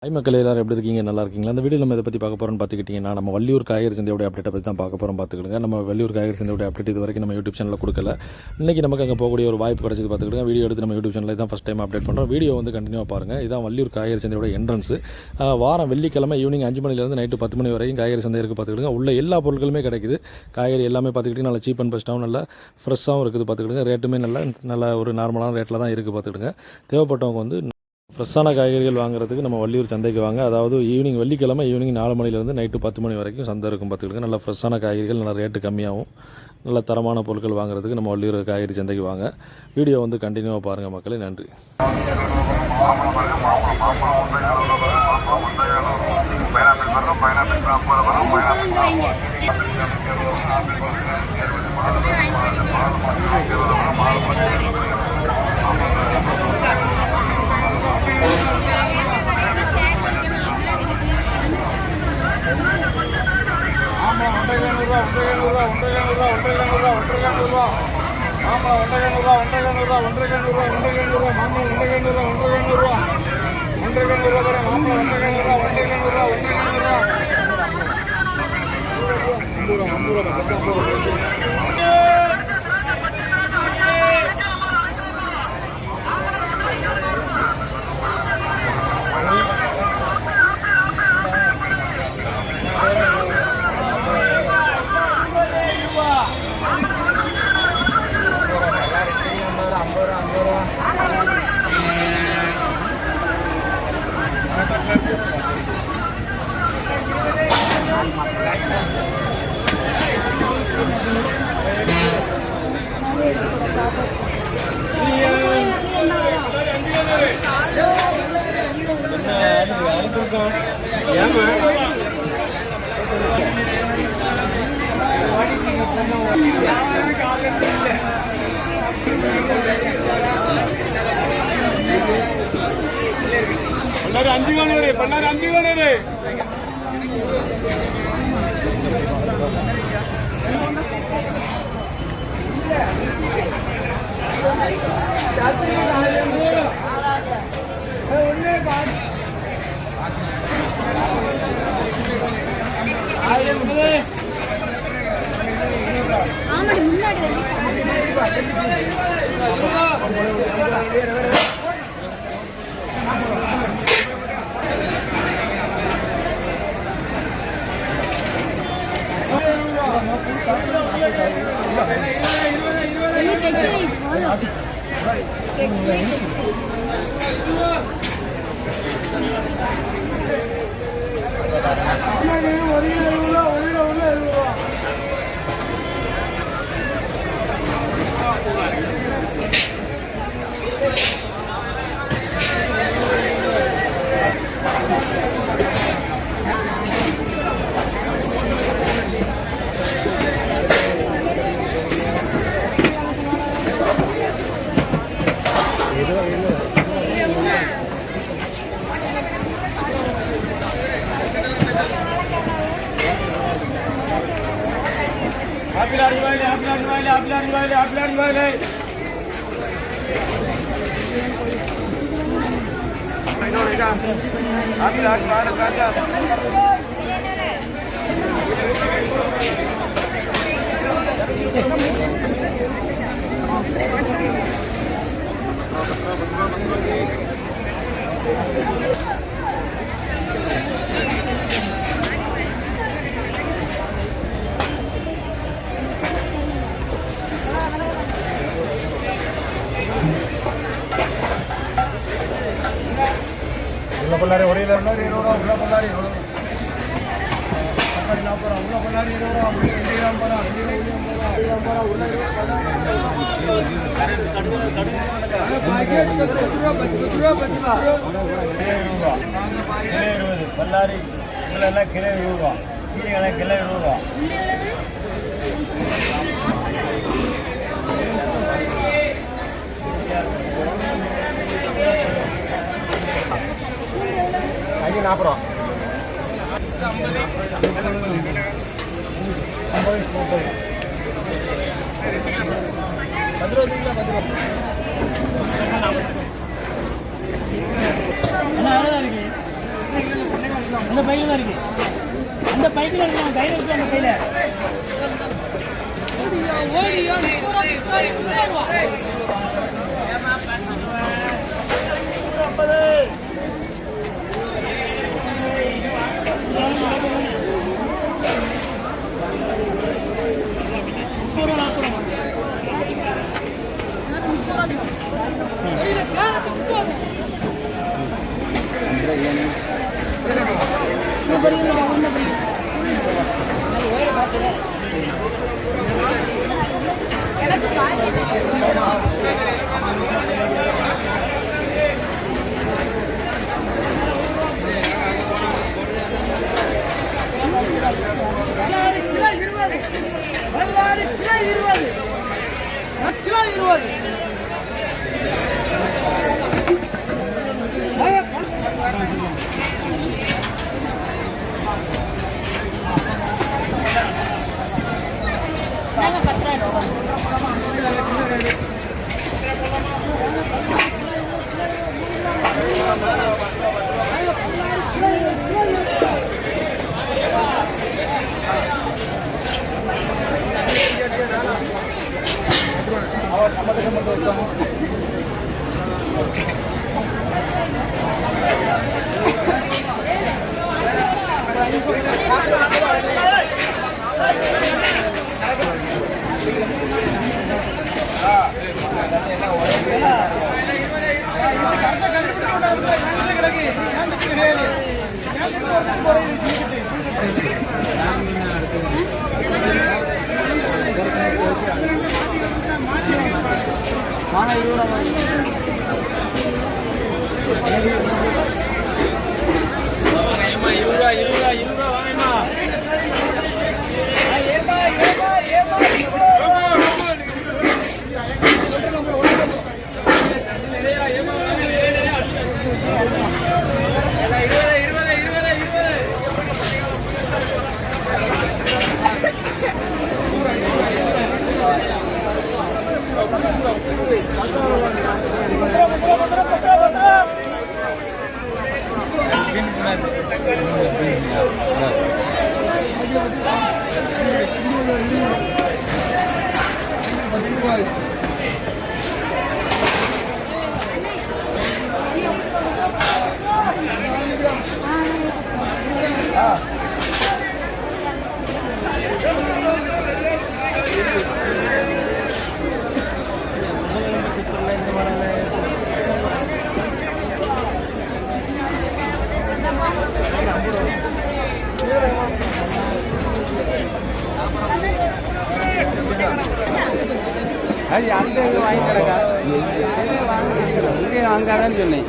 Hi மக்களே, எல்லாரும் எப்படி இருக்கீங்க? நல்லா இருக்கீங்களா? அந்த வீடியோ நம்ம இதை பற்றி பார்க்க போகிறோம்னு பார்த்துக்கிட்டிங்கன்னா, நம்ம வள்ளியூர் காய்கறி சந்தையோட அப்டேட்டை பற்றி தான் பார்க்க போகிறோம். பார்த்துக்கிடுங்க. நம்ம வள்ளியூர் காய்கறி சந்தையோட அப்டேட் இது வரைக்கும் நம்ம யூடியூப் சேனலில் கொடுக்கல. இன்றைக்கி நமக்கு அங்கே போகக்கூடிய ஒரு வாய்ப்பு கிடச்சிது. பார்த்துக்கிடுங்க. வீடியோ எடுத்து நம்ம யூடியூப் சேனலில் தான் ஃபஸ்ட் டைம் அப்டேட் பண்ணுறோம். வீடியோ வந்து கண்டினியூவாக பாருங்கள். இதான் வள்ளியூர் காய்கறி சந்தையோட என்ட்ரன்ஸு. வாரம் வெள்ளிக்கிழமை ஈவினிங் 5 மணிலேருந்து நைட்டு 10 மணி வரைக்கும் காய்கறி சந்தை இருக்குது. பார்த்துக்கிடுங்க. உள்ள எல்லா பொருட்களுமே கிடைக்குது. காய்கறி எல்லாமே பார்த்துக்கிட்டிங்கன்னா நல்லா சீப் அண்ட் பெஸ்ட்டாகவும் நல்லா ஃப்ரெஷ்ஷாகவும் இருக்குது. பார்த்துக்கிடுங்க. ரேட்டுமே நல்லா ஒரு நார்மலான ரேட்டில் தான் இருக்குது. பார்த்துக்கிடுங்க. தேவைப்பட்டவங்க வந்து ஃப்ரெஷ்ஷான காய்கறிகள் வாங்குறதுக்கு நம்ம வள்ளியூர் சந்தைக்கு வாங்க. அதாவது வெள்ளிக்கிழமை ஈவினிங் 4 மணிலேருந்து நைட்டு 10 மணி வரைக்கும் சந்தை இருக்கும். பார்த்துக்கிட்டு நல்லா ஃப்ரெஷ்ஷான காய்கறிகள் நல்லா ரேட்டு கம்மியாகவும் நல்ல தரமான பொருட்கள் வாங்குறதுக்கு நம்ம வள்ளியூர் காய்கறி சந்தைக்கு வாங்க. வீடியோ வந்து கண்டினியூவாக பாருங்கள் மக்களே. நன்றி. Polari orila polari rora ulla polari rora akari na para ulla polari rora indiram para indiram para ulla polari ulla kile rora kile kile rora ini napro. அந்த பைக்கில் தான் இருக்கு. அந்த பைக்கில் இருக்கு. அவன் கையில் இருக்கு. அந்த பையில அது அந்த இது வாங்கி தரக்கா இங்கே வாங்காதான்னு சொன்னேன்.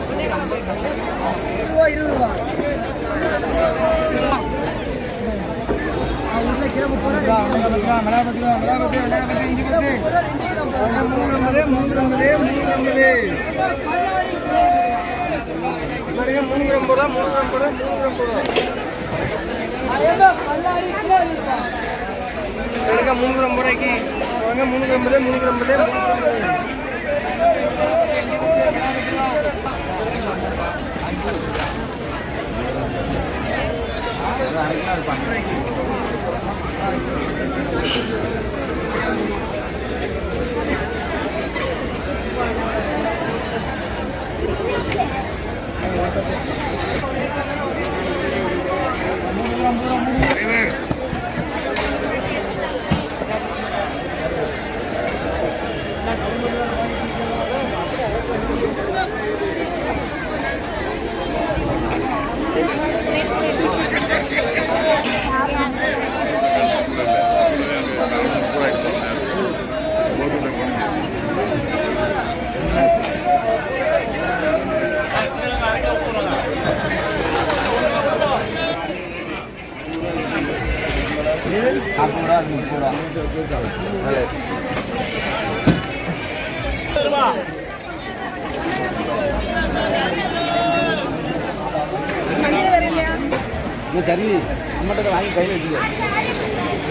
மூணு ரூபாய்க்கு 350 சரி நம்மகிட்ட வாங்கி கையில் வச்சுக்க.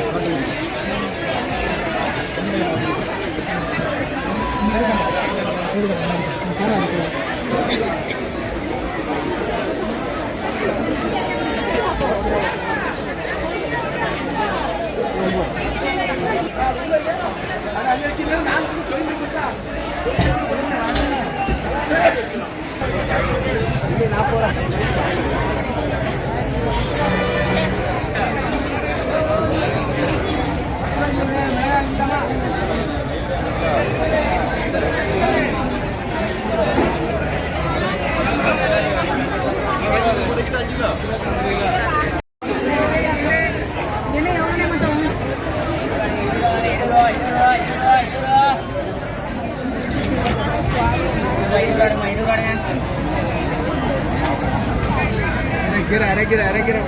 அரைக்கிற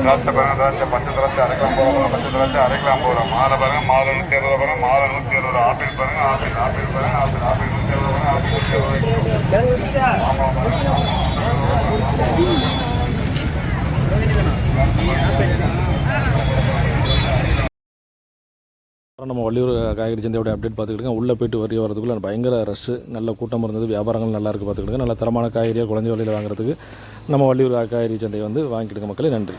திராட்சை பாருங்க, திராட்சை பச்சை திராட்சை அரைக்கலாம் போகிறோம், பச்சை திராட்சை அரைக்கலாம் போகிறோம். மாலை பாருங்க, மாலை 120 பாருங்க, மாலை 120. ஆப்பிள் பாருங்க, ஆப்பிள் பாருங்க, ஆப்பிள் 120 பாருங்க, ஆப்பிள் 120. நம்ம வள்ளியூர் காய்கறி சந்தையோட அப்டேட் பார்த்துக்கிட்டுங்க. உள்ளே போயிட்டு வரதுக்குள்ளே பயங்கர ரஷ்ஷு, நல்ல கூட்டம் இருந்தது, வியாபாரங்கள் நல்லா இருக்குது பார்த்துக்கிட்டுங்க. நல்ல தரமான காய்கறியாக குறைஞ்ச விலையில் வாங்குறதுக்கு நம்ம வள்ளியூர் காய்கறி சந்தையை வந்து வாங்கிக்கிடுங்க மக்களே. நன்றி.